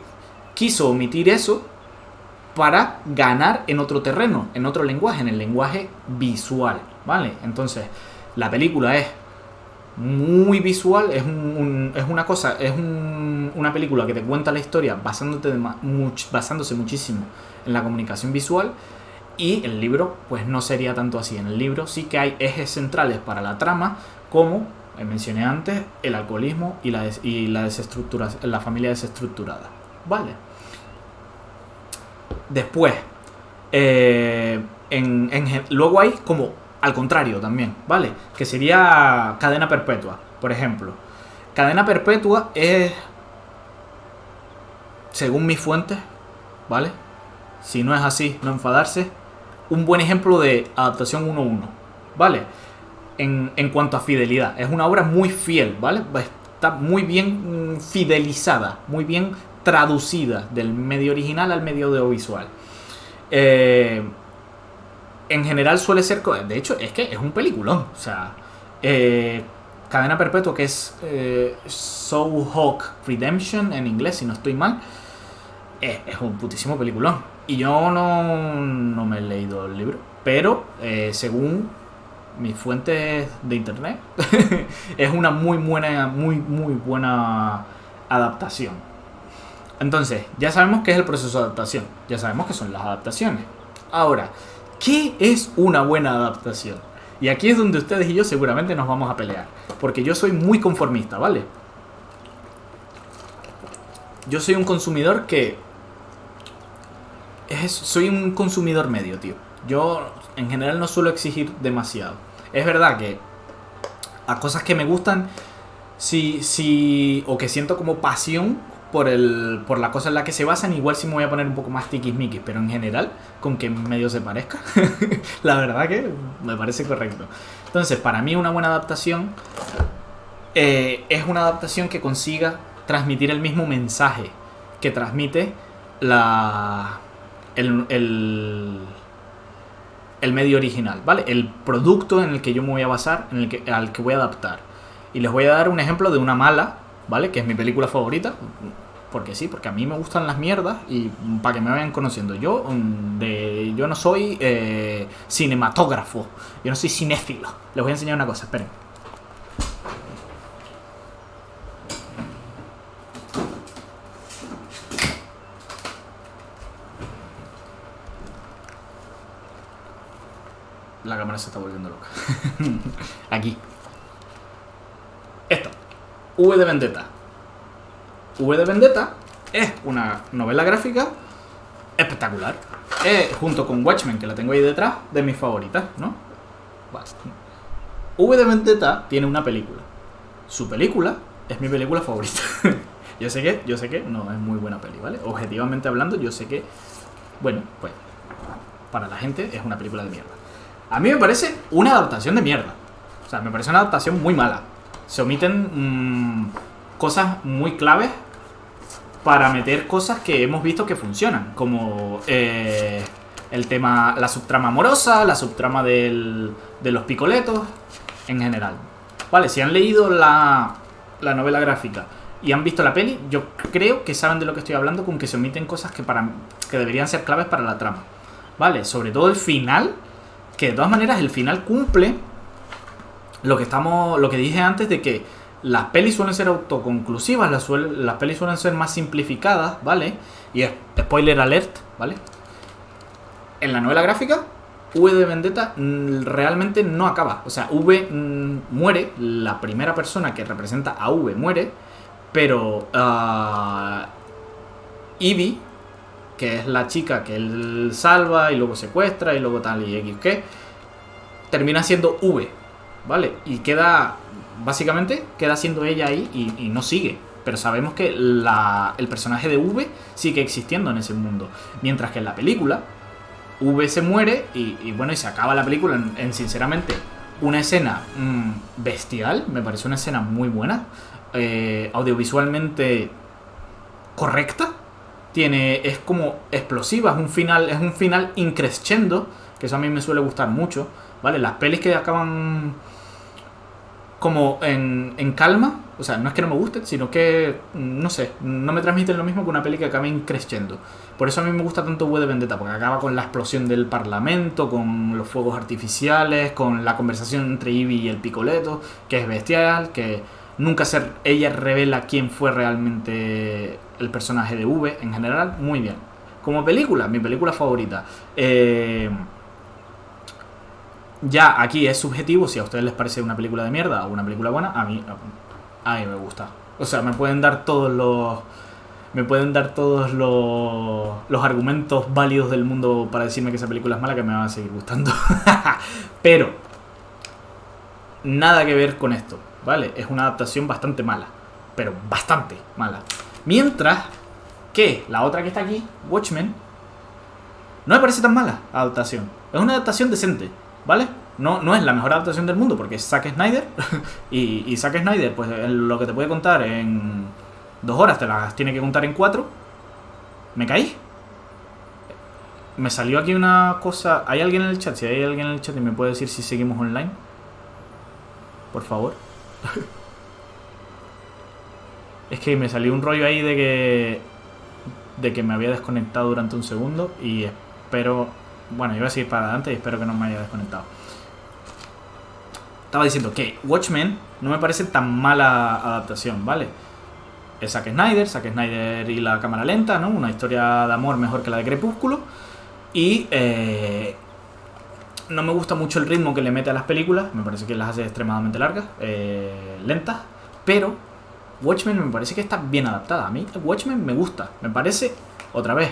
quiso omitir eso para ganar en otro terreno, en otro lenguaje, en el lenguaje visual, ¿vale? Entonces la película es muy visual, es una película que te cuenta la historia basándose muchísimo en la comunicación visual, y el libro pues no sería tanto así. En el libro sí que hay ejes centrales para la trama, como mencioné antes, el alcoholismo y la desestructuración, la familia desestructurada, ¿vale? Después luego hay como al contrario también, ¿vale? Que sería Cadena Perpetua, por ejemplo. Cadena Perpetua es, según mis fuentes, ¿vale? Si no es así, no enfadarse, un buen ejemplo de adaptación 1-1, ¿vale? En cuanto a fidelidad, es una obra muy fiel, ¿vale? Está muy bien fidelizada, muy bien traducida del medio original al medio audiovisual. En general suele ser... De hecho, es que es un peliculón. O sea, Cadena Perpetua, que es Shawshank Redemption en inglés, si no estoy mal, es un putísimo peliculón. Y yo no me he leído el libro, pero según mis fuentes de internet, es una muy buena adaptación. Entonces, ya sabemos qué es el proceso de adaptación, ya sabemos qué son las adaptaciones. Ahora, ¿qué es una buena adaptación? Y aquí es donde ustedes y yo seguramente nos vamos a pelear, porque yo soy muy conformista, ¿vale? Yo soy un consumidor soy un consumidor medio, tío. Yo en general no suelo exigir demasiado. Es verdad que a cosas que me gustan, sí, o que siento como pasión por la cosa en la que se basan, igual sí me voy a poner un poco más tiquismiquis, pero en general, con que medio se parezca, la verdad que me parece correcto. Entonces, para mí una buena adaptación es una adaptación que consiga transmitir el mismo mensaje que transmite el medio original, ¿vale? El producto en el que yo me voy a basar, al que voy a adaptar. Y les voy a dar un ejemplo de una mala, ¿vale? Que es mi película favorita. Porque sí, porque a mí me gustan las mierdas y para que me vayan conociendo. Yo no soy cinematógrafo, yo no soy cinéfilo. Les voy a enseñar una cosa, esperen. La cámara se está volviendo loca. Aquí. Esto. V de Vendetta. V de Vendetta es una novela gráfica espectacular. Junto con Watchmen, que la tengo ahí detrás, de mis favoritas, ¿no? Vale. V de Vendetta tiene una película. Su película es mi película favorita. Yo sé que no es muy buena peli, ¿vale? Objetivamente hablando, yo sé que, bueno, pues para la gente es una película de mierda. A mí me parece una adaptación de mierda. O sea, me parece una adaptación muy mala. Se omiten cosas muy claves para meter cosas que hemos visto que funcionan. Como el tema, la subtrama amorosa, la subtrama de los picoletos, en general. Vale, si han leído la novela gráfica y han visto la peli, yo creo que saben de lo que estoy hablando, con que se omiten cosas que deberían ser claves para la trama. Vale, sobre todo el final, que de todas maneras el final cumple lo que dije antes, de que las pelis suelen ser autoconclusivas, las pelis suelen ser más simplificadas, ¿vale? Y spoiler alert, ¿vale? En la novela gráfica, V de Vendetta realmente no acaba. O sea, V muere, la primera persona que representa a V muere, pero Evie, que es la chica que él salva y luego secuestra y luego tal y X que, termina siendo V, ¿vale? Y básicamente queda siendo ella ahí y no sigue. Pero sabemos que el personaje de V sigue existiendo en ese mundo. Mientras que en la película, V se muere y bueno, y se acaba la película en sinceramente una escena bestial. Me parece una escena muy buena, audiovisualmente correcta. Es como explosiva, es un final increscendo, que eso a mí me suele gustar mucho, ¿vale? Las pelis que acaban como en calma, o sea, no es que no me gusten, sino que, no sé, no me transmiten lo mismo que una peli que acaba increscendo. Por eso a mí me gusta tanto V de Vendetta, porque acaba con la explosión del parlamento, con los fuegos artificiales, con la conversación entre Ivy y el picoleto, que es bestial, que ella revela quién fue realmente el personaje de V. En general, muy bien. Como película, mi película favorita. Ya aquí es subjetivo si a ustedes les parece una película de mierda o una película buena. A mí me gusta. O sea, me pueden dar todos los argumentos válidos del mundo para decirme que esa película es mala, que me va a seguir gustando. Pero nada que ver con esto, ¿vale? Es una adaptación bastante mala, pero bastante mala. Mientras que la otra que está aquí, Watchmen, no me parece tan mala adaptación. Es una adaptación decente, ¿vale? No es la mejor adaptación del mundo porque es Zack Snyder. y Zack Snyder, pues lo que te puede contar en 2 horas, te las tiene que contar en 4. ¿Me caí? Me salió aquí una cosa. ¿Hay alguien en el chat? Si hay alguien en el chat y me puede decir si seguimos online, por favor. Es que me salió un rollo ahí de que me había desconectado durante un segundo. Y espero... Bueno, yo voy a seguir para adelante y espero que no me haya desconectado. estaba diciendo que Watchmen no me parece tan mala adaptación, ¿vale? Es Zack Snyder y la cámara lenta, ¿no? Una historia de amor mejor que la de Crepúsculo. Y no me gusta mucho el ritmo que le mete a las películas, me parece que las hace extremadamente largas, lentas, pero Watchmen me parece que está bien adaptada. A mí Watchmen me gusta, me parece, otra vez,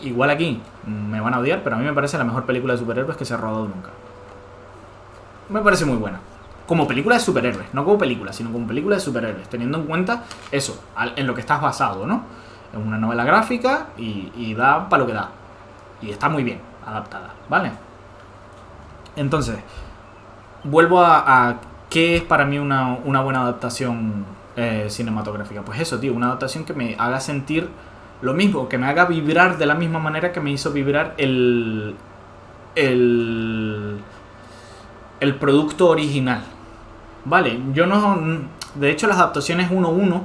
igual aquí me van a odiar, pero a mí me parece la mejor película de superhéroes que se ha rodado nunca. Me parece muy buena. Como película de superhéroes, no como película, sino como película de superhéroes, teniendo en cuenta eso, en lo que estás basado, ¿no? Es una novela gráfica y da para lo que da. Y está muy bien adaptada, ¿vale? Entonces, vuelvo a qué es para mí una buena adaptación cinematográfica. Pues eso, tío, una adaptación que me haga sentir lo mismo, que me haga vibrar de la misma manera que me hizo vibrar el producto original. Vale, yo no... De hecho, las adaptaciones 1-1,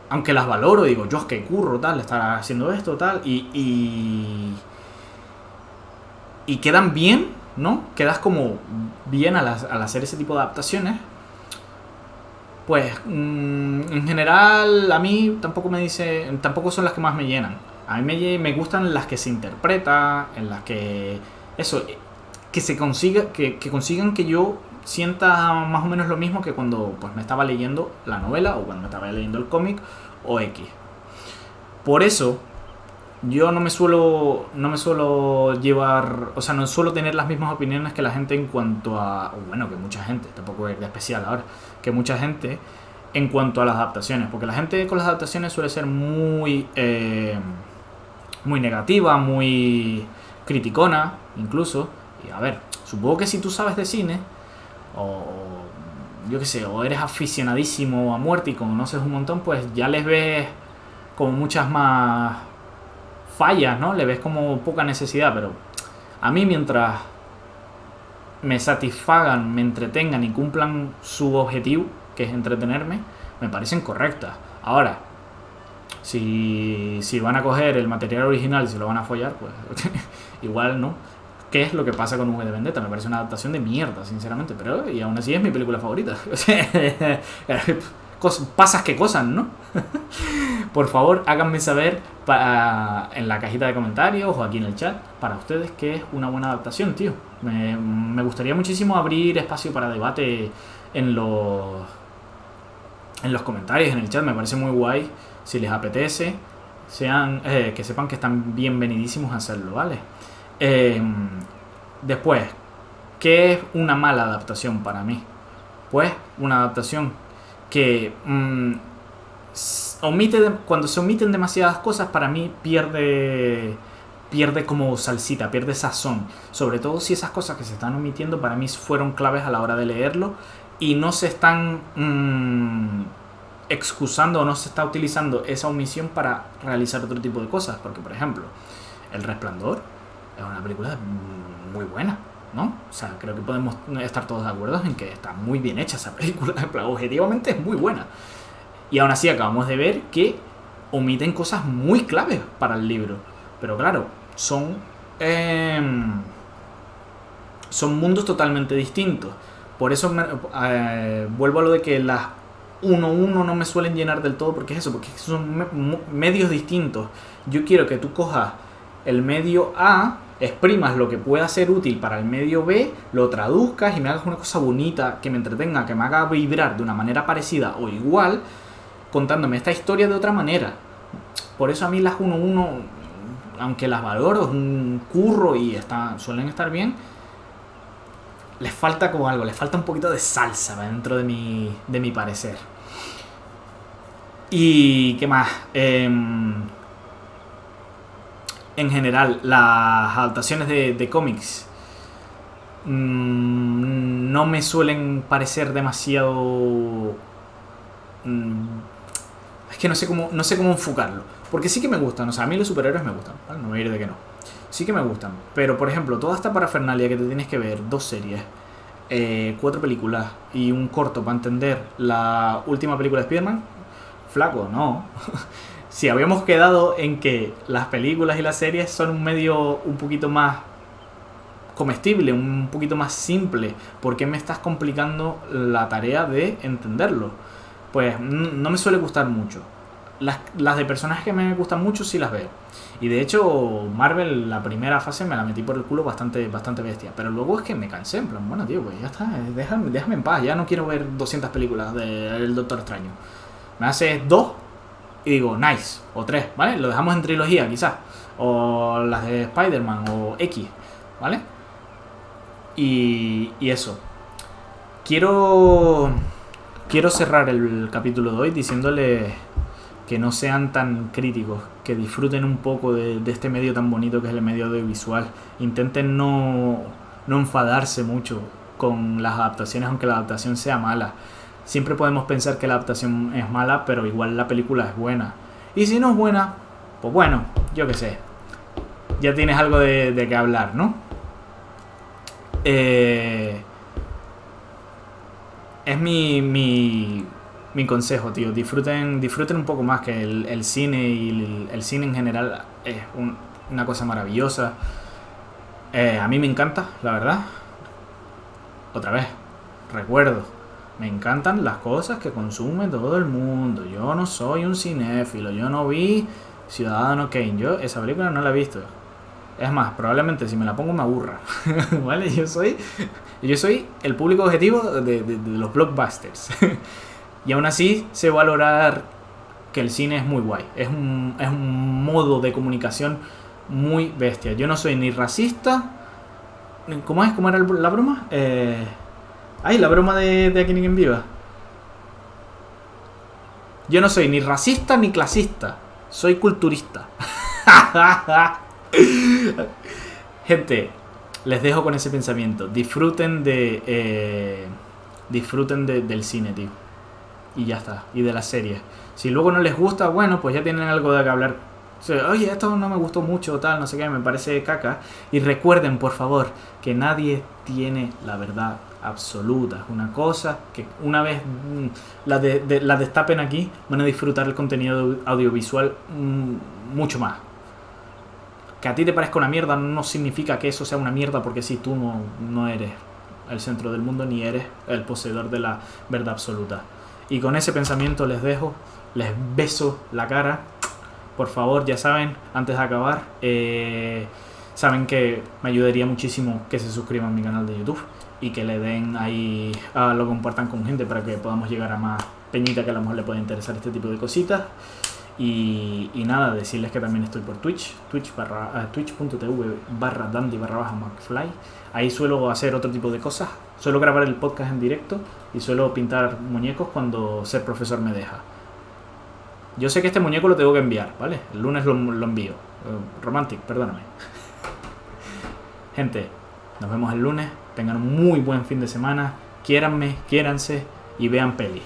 aunque las valoro, digo, yo es que curro, tal, estar haciendo esto, tal, y quedan bien, ¿no? Quedas como bien al hacer ese tipo de adaptaciones. Pues, en general, a mí tampoco son las que más me llenan. A mí me gustan las que se interpreta, en las que... Eso, que consigan que yo sienta más o menos lo mismo que cuando pues me estaba leyendo la novela o cuando me estaba leyendo el cómic o X. Por eso yo no me suelo llevar, o sea, no suelo tener las mismas opiniones que la gente en cuanto a, bueno, que mucha gente, tampoco es de especial ahora, que mucha gente en cuanto a las adaptaciones, porque la gente con las adaptaciones suele ser muy negativa, muy criticona, incluso. Y a ver, supongo que si tú sabes de cine, o yo qué sé, o eres aficionadísimo a muerte y conoces un montón, pues ya les ves como muchas más fallas, ¿no? Le ves como poca necesidad, pero a mí mientras me satisfagan, me entretengan y cumplan su objetivo, que es entretenerme, me parecen correctas. Ahora, si van a coger el material original y se lo van a follar, pues igual no. ¿Qué es lo que pasa con V de Vendetta? Me parece una adaptación de mierda, sinceramente, pero y aún así es mi película favorita. Pasas que cosas, ¿no? Por favor, háganme saber en la cajita de comentarios o aquí en el chat para ustedes qué es una buena adaptación, tío. Me gustaría muchísimo abrir espacio para debate en los comentarios, en el chat. Me parece muy guay. Si les apetece, que sepan que están bienvenidísimos a hacerlo, ¿vale? Después, ¿qué es una mala adaptación para mí? Pues una adaptación que cuando se omiten demasiadas cosas, para mí pierde como salsita, pierde sazón. Sobre todo si esas cosas que se están omitiendo para mí fueron claves a la hora de leerlo y no se están excusando o no se está utilizando esa omisión para realizar otro tipo de cosas. Porque, por ejemplo, El Resplandor es una película muy buena, ¿no? O sea, creo que podemos estar todos de acuerdo en que está muy bien hecha esa película. Objetivamente es muy buena. Y aún así acabamos de ver que omiten cosas muy claves para el libro. Pero claro, son mundos totalmente distintos. Por eso vuelvo a lo de que las 1-1 no me suelen llenar del todo, porque es eso, porque son medios distintos. Yo quiero que tú cojas el medio A, exprimas lo que pueda ser útil para el medio B, lo traduzcas y me hagas una cosa bonita, que me entretenga, que me haga vibrar de una manera parecida o igual, contándome esta historia de otra manera. Por eso a mí las 1-1, aunque las valoro, es un curro y suelen estar bien, les falta como algo, les falta un poquito de salsa dentro de mi parecer. Y qué más, en general, las adaptaciones de cómics no me suelen parecer demasiado... es que no sé cómo enfocarlo. Porque sí que me gustan, o sea, a mí los superhéroes me gustan, ¿vale? No me voy a ir de que no. Sí que me gustan, pero por ejemplo, toda esta parafernalia que te tienes que ver, 2 series, 4 películas y un corto para entender la última película de Spider-Man, flaco, no. Si habíamos quedado en que las películas y las series son un medio un poquito más comestible, un poquito más simple. ¿Por qué me estás complicando la tarea de entenderlo? Pues no me suele gustar mucho. Las de personajes que me gustan mucho sí las veo. Y de hecho, Marvel, la primera fase me la metí por el culo bastante bestia. Pero luego es que me cansé, en plan, bueno, tío, pues ya está, déjame en paz. Ya no quiero ver 200 películas del Doctor Extraño. Me haces 2 y digo, nice, o 3, ¿vale? Lo dejamos en trilogía, quizás. O las de Spider-Man, o X, ¿vale? Y eso. Quiero cerrar el capítulo de hoy diciéndole que no sean tan críticos, que disfruten un poco de este medio tan bonito que es el medio audiovisual. Intenten no enfadarse mucho con las adaptaciones, aunque la adaptación sea mala. Siempre podemos pensar que la adaptación es mala, pero igual la película es buena. Y si no es buena, pues bueno, yo qué sé. Ya tienes algo de qué hablar, ¿no? Es mi consejo, tío. Disfruten un poco más, que el cine y el cine en general es una cosa maravillosa. A mí me encanta, la verdad. Otra vez, recuerdo, me encantan las cosas que consume todo el mundo. Yo no soy un cinéfilo, yo no vi Ciudadano Kane. Yo esa película no la he visto. Es más, probablemente si me la pongo me aburra. ¿Vale? Yo soy el público objetivo de los blockbusters. Y aún así sé valorar que el cine es muy guay. Es un modo de comunicación muy bestia. Yo no soy ni racista. ¿Cómo es? ¿Cómo era la broma? La broma de Aquí Ni Quien Viva. Yo no soy ni racista ni clasista. Soy culturista. Gente, les dejo con ese pensamiento. Disfruten del cine, tío. Y ya está. Y de las series. Si luego no les gusta, bueno, pues ya tienen algo de que hablar. O sea, oye, esto no me gustó mucho, tal, no sé qué, me parece caca. Y recuerden, por favor, que nadie tiene la verdad absoluta. Es una cosa que una vez la destapen aquí, van a disfrutar el contenido audiovisual mucho más. Que a ti te parezca una mierda no significa que eso sea una mierda, porque si tú no eres el centro del mundo ni eres el poseedor de la verdad absoluta. Y con ese pensamiento les dejo, les beso la cara. Por favor, ya saben, antes de acabar, saben que me ayudaría muchísimo que se suscriban a mi canal de YouTube y que le den ahí, lo compartan con gente para que podamos llegar a más peñita que a lo mejor le pueda interesar este tipo de cositas. Y nada, decirles que también estoy por twitch.tv/dandy/McFly. Ahí suelo hacer otro tipo de cosas. Suelo grabar el podcast en directo y suelo pintar muñecos cuando ser profesor me deja. Yo sé que este muñeco lo tengo que enviar, ¿vale? El lunes lo envío. Romantic, perdóname. Gente, nos vemos el lunes. Tengan un muy buen fin de semana. Quiéranme, quiéranse y vean pelis.